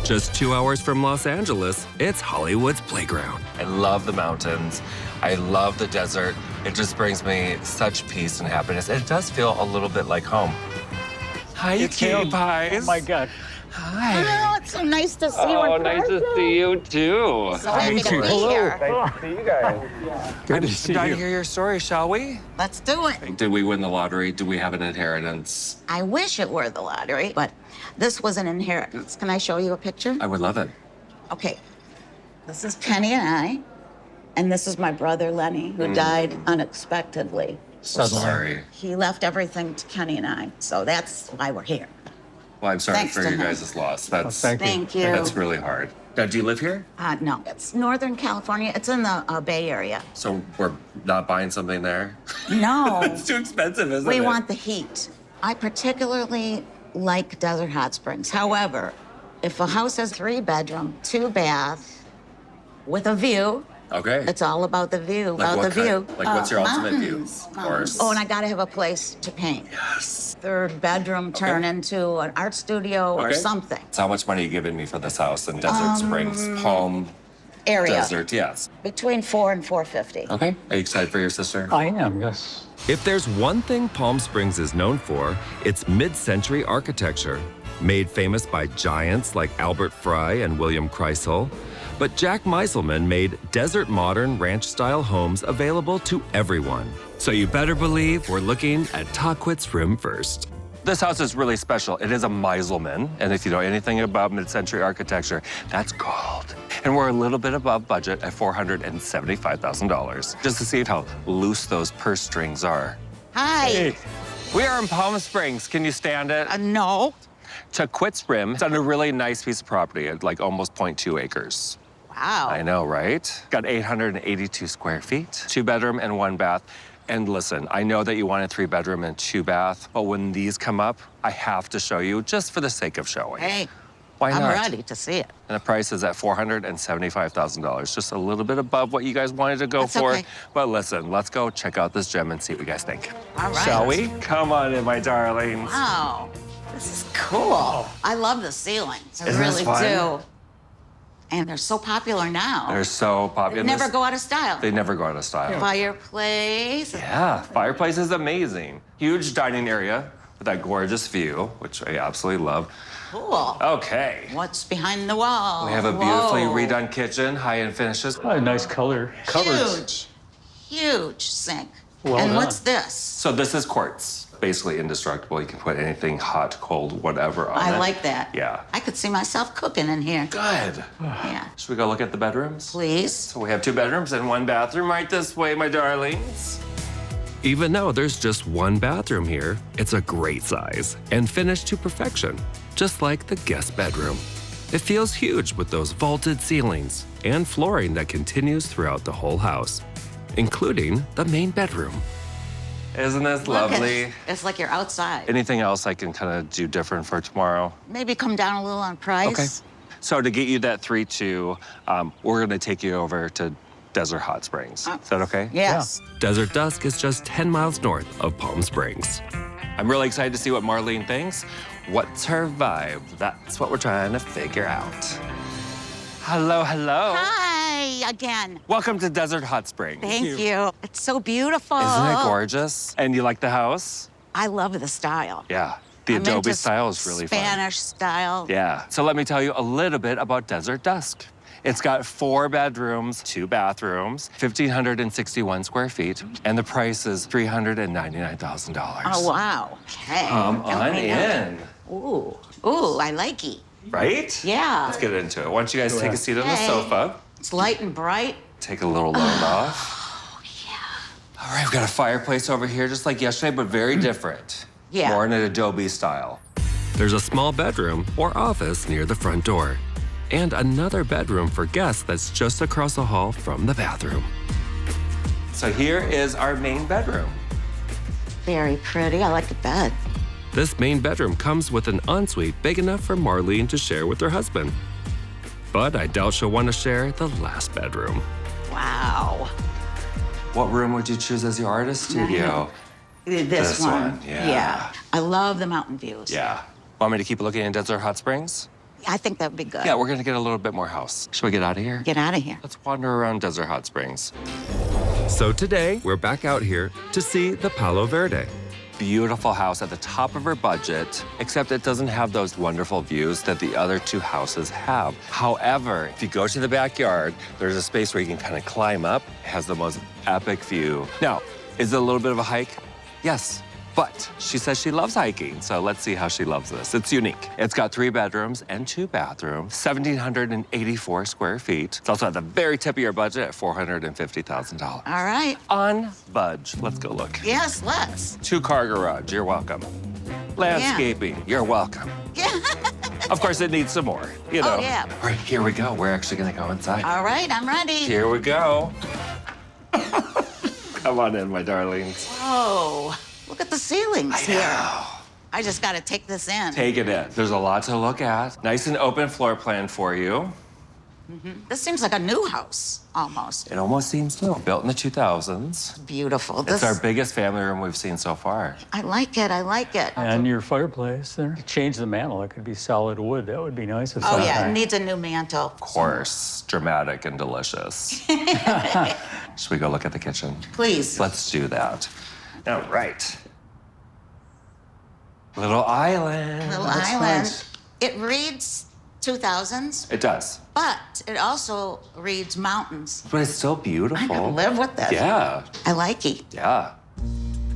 Just 2 hours from Los Angeles, it's Hollywood's playground. I love the mountains. I love the desert. It just brings me such peace and happiness. It does feel a little bit like home. Hi, you cutie pies. Oh, my God. Hi. Oh, it's so nice to see you in nice person. to see you, too. So happy to be here. Nice to see you guys. Good to see Time you. to hear your story, shall we? Let's do it. Did we win the lottery? Do we have an inheritance? I wish it were the lottery, but this was an inheritance. Can I show you a picture? I would love it. Okay. This is Penny and I, and this is my brother Lenny, who died unexpectedly. Sorry. He left everything to Kenny and I, so that's why we're here. Well, I'm sorry Thanks for to your him. guys' loss. That's Thank you. That's really hard. Now, do you live here? No, it's Northern California. It's in the Bay Area. So we're not buying something there? No. It's too expensive, isn't We it? want the heat. I particularly like Desert Hot Springs. However, if a house has 3-bedroom, 2-bath, with a view, Okay. it's all about the view, Like about what the view. kind? Like what's your ultimate view? Mountains. Of course. Oh, and I gotta have a place to paint. Yes. 3rd bedroom turn into an art studio or Okay. something. So how much money are you giving me for this house in Desert Springs? Home, Area. desert, yes. Between $400 and $450. Okay. Are you excited for your sister? I am, yes. If there's one thing Palm Springs is known for, it's mid-century architecture, made famous by giants like Albert Fry and William Kreisel. But Jack Meiselman made desert modern ranch-style homes available to everyone. So you better believe we're looking at Tahquitz Rim first. This house is really special. It is a Meiselman, and if you know anything about mid-century architecture, that's gold. And we're a little bit above budget at $475,000, just to see how loose those purse strings are. Hi. We are in Palm Springs. Can you stand it? No. Tahquitz Rim. It's on a really nice piece of property at like almost 0.2 acres. Wow. I know, right? Got 882 square feet, 2-bedroom and 1-bath. And listen, I know that you wanted 3-bedroom and 2-bath, but when these come up, I have to show you just for the sake of showing. Hey, Why I'm not? ready to see it. And the price is at $475,000, just a little bit above what you guys wanted to go That's for. okay. But listen, let's go check out this gem and see what you guys think. All right. Shall we? Come on in, my darlings. Wow. This is cool. I love the ceilings. I Isn't this really fun? do. And they're so popular now. They're so popular. They never go out of style. They never go out of style. Fireplace. Yeah, fireplace is amazing. Huge dining area with that gorgeous view, which I absolutely love. Cool. Okay. What's behind the wall? We have a beautifully Whoa. redone kitchen, high-end finishes. Oh, nice color. Covers. Huge sink. Well and done. what's this? So this is quartz, basically indestructible. You can put anything hot, cold, whatever on it. I like that. Yeah. I could see myself cooking in here. Good. Yeah. Should we go look at the bedrooms? Please. So we have 2 bedrooms and 1 bathroom right this way, my darlings. Even though there's just 1 bathroom here, it's a great size and finished to perfection, just like the guest bedroom. It feels huge with those vaulted ceilings and flooring that continues throughout the whole house, including the main bedroom. Isn't this Look, lovely? it's like you're outside. Anything else I can kind of do different for tomorrow? Maybe come down a little on price. Okay. So to get you that 3-2, we're gonna take you over to Desert Hot Springs. Is that okay? Yes. Desert Dusk is just 10 miles north of Palm Springs. I'm really excited to see what Marlene thinks. What's her vibe? That's what we're trying to figure out. Hello, hello. Hi again. Welcome to Desert Hot Springs. Thank you. It's so beautiful. Isn't it gorgeous? And you like the house? I love the style. Yeah. The I'm Adobe into style is really fun. Spanish style. Yeah. So let me tell you a little bit about Desert Dusk. It's got 4 bedrooms, 2 bathrooms, 1,561 square feet, and the price is $399,000. Oh, wow. Okay. Come on in. Ooh. Ooh, I like it. Right? Yeah. Let's get into it. Why don't you guys take a seat on the Hey. sofa? It's light and bright. Take a little load off. Oh, yeah. All right, we've got a fireplace over here, just like yesterday, but very different. Yeah. More in an Adobe style. There's a small bedroom or office near the front door, and another bedroom for guests that's just across the hall from the bathroom. So here is our main bedroom. Very pretty. I like the bed. This main bedroom comes with an ensuite big enough for Marlene to share with her husband. But I doubt she'll want to share the last bedroom. Wow. What room would you choose as your artist studio? This one. yeah. I love the mountain views. Yeah. Want me to keep looking in Desert Hot Springs? I think that would be good. Yeah, we're gonna get a little bit more house. Should we get out of here? Get out of here. Let's wander around Desert Hot Springs. So today, we're back out here to see the Palo Verde. Beautiful house at the top of her budget, except it doesn't have those wonderful views that the other two houses have. However, if you go to the backyard, there's a space where you can kind of climb up. It has the most epic view. Now, is it a little bit of a hike? Yes. But she says she loves hiking, so let's see how she loves this. It's unique. It's got 3 bedrooms and 2 bathrooms, 1,784 square feet. It's also at the very tip of your budget at $450,000. All right. On budge. Let's go look. Yes, let's. 2-car garage. You're welcome. Landscaping. You're welcome. Yeah. Of course, it needs some more. You know. Oh, yeah. All right, here we go. We're actually gonna go inside. All right, I'm ready. Here we go. Come on in, my darlings. Oh, look at the ceilings here. know. I just got to take this in. Take it in. There's a lot to look at. Nice and open floor plan for you. This seems like a new house, almost. It almost seems new. Built in the 2000s. Beautiful. It's our biggest family room we've seen so far. I like it. I like it. And your fireplace there. Change the mantle. It could be solid wood. That would be nice. Oh, yeah. It needs a new mantle. Of course, dramatic and delicious. Should we go look at the kitchen? Please. Let's do that. All right. Little island. Little That's island. nice. It reads 2000s, It does. but it also reads mountains. But it's still I beautiful. can live with this. Yeah, I like it. yeah.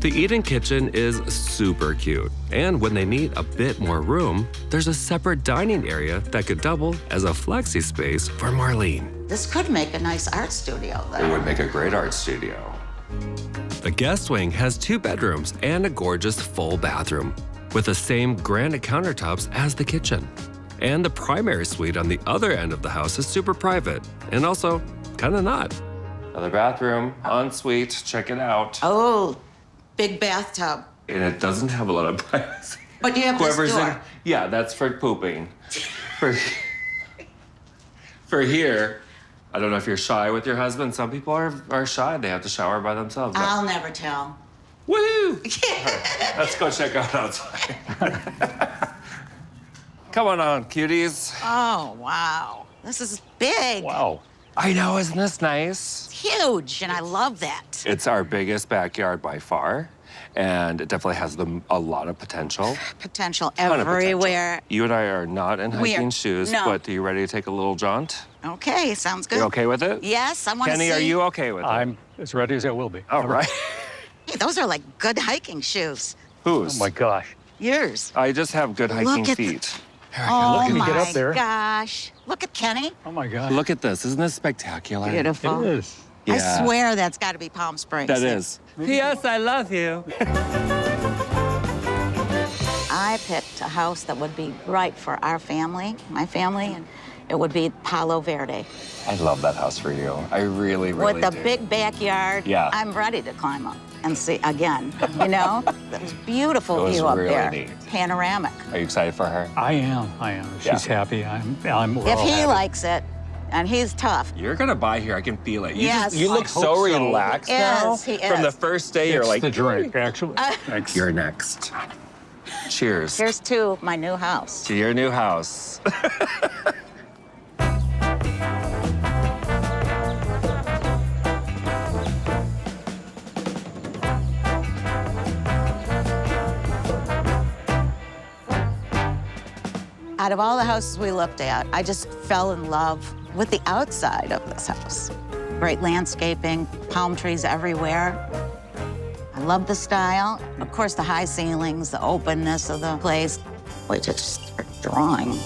The eat-in kitchen is super cute. And when they need a bit more room, there's a separate dining area that could double as a flexi space for Marlene. This could make a nice art studio, It though. would make a great art studio. The guest wing has 2 bedrooms and a gorgeous full bathroom with the same granite countertops as the kitchen. And the primary suite on the other end of the house is super private and also kind of not. Another bathroom, ensuite, check it out. Oh, big bathtub. And it doesn't have a lot of privacy. But you have this door. Yeah, that's for pooping. For here, I don't know if you're shy with your husband. Some people are shy. They have to shower by themselves. I'll never tell. Woo! Let's go check out outside. Come on, cuties. Oh, wow. This is big. Wow. I know, isn't this nice? Huge, and I love that. It's our biggest backyard by far, and it definitely has a lot of potential. Potential Ton of potential. everywhere. You and I are not in We are- hiking shoes, no. but are you ready to take a little jaunt? Okay, sounds good. You okay with it? Yes, I want to see. Kenny, are you okay with it? I'm as ready as I will be. All right. Hey, those are like good hiking shoes. Whose? Oh my gosh. Yours. I just have good hiking Look at feet. Oh Can you my get up there? gosh. Look at Kenny. Oh my gosh. Look at this. Isn't this spectacular? Beautiful. It is. Yeah. I swear that's got to be Palm Springs. That is. P.S. I love you. I picked a house that would be right for our family, my family, and it would be Palo Verde. I love that house for you. I really, really With the do. big backyard, Yeah. I'm ready to climb up and see again, you know? That was beautiful It was view up really there. neat. Panoramic. Are you excited for her? I am. She's Yeah. happy. we're If all he happy. likes it, and he's tough. You're gonna buy here. I can feel it. You Yes. you look I hope so so. relaxed now. Yes, he From the is. first day, you're It's like, the drink, actually. Thanks. you're next. Cheers. Here's to my new house. To your new house. Out of all the houses we looked at, I just fell in love with the outside of this house. Great landscaping, palm trees everywhere. I love the style. Of course, the high ceilings, the openness of the place. Wait to just start drawing.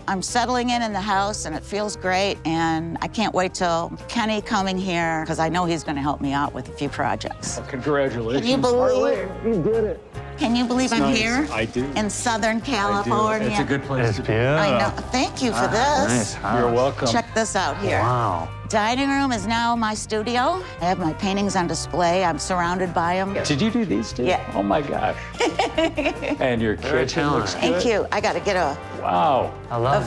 I'm settling in the house, and it feels great, and I can't wait till Kenny coming here, because I know he's going to help me out with a few projects. Congratulations. Can you believe? You did it. Can you believe I'm nice. here? I do. In Southern I do. California. It's a good place to be. I know. Thank you for this. You're welcome. Check this out here. Wow. Dining room is now my studio. I have my paintings on display. I'm surrounded by them. Did you do these two? Yeah. Oh my gosh. And your kitchen looks good. Thank you. I got to get a Wow.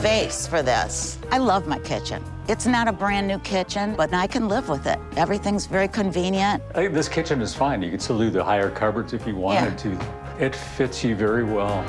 vase for this. I love my kitchen. It's not a brand new kitchen, but I can live with it. Everything's very convenient. I think this kitchen is fine. You could still do the higher cupboards if you wanted to. It fits you very well.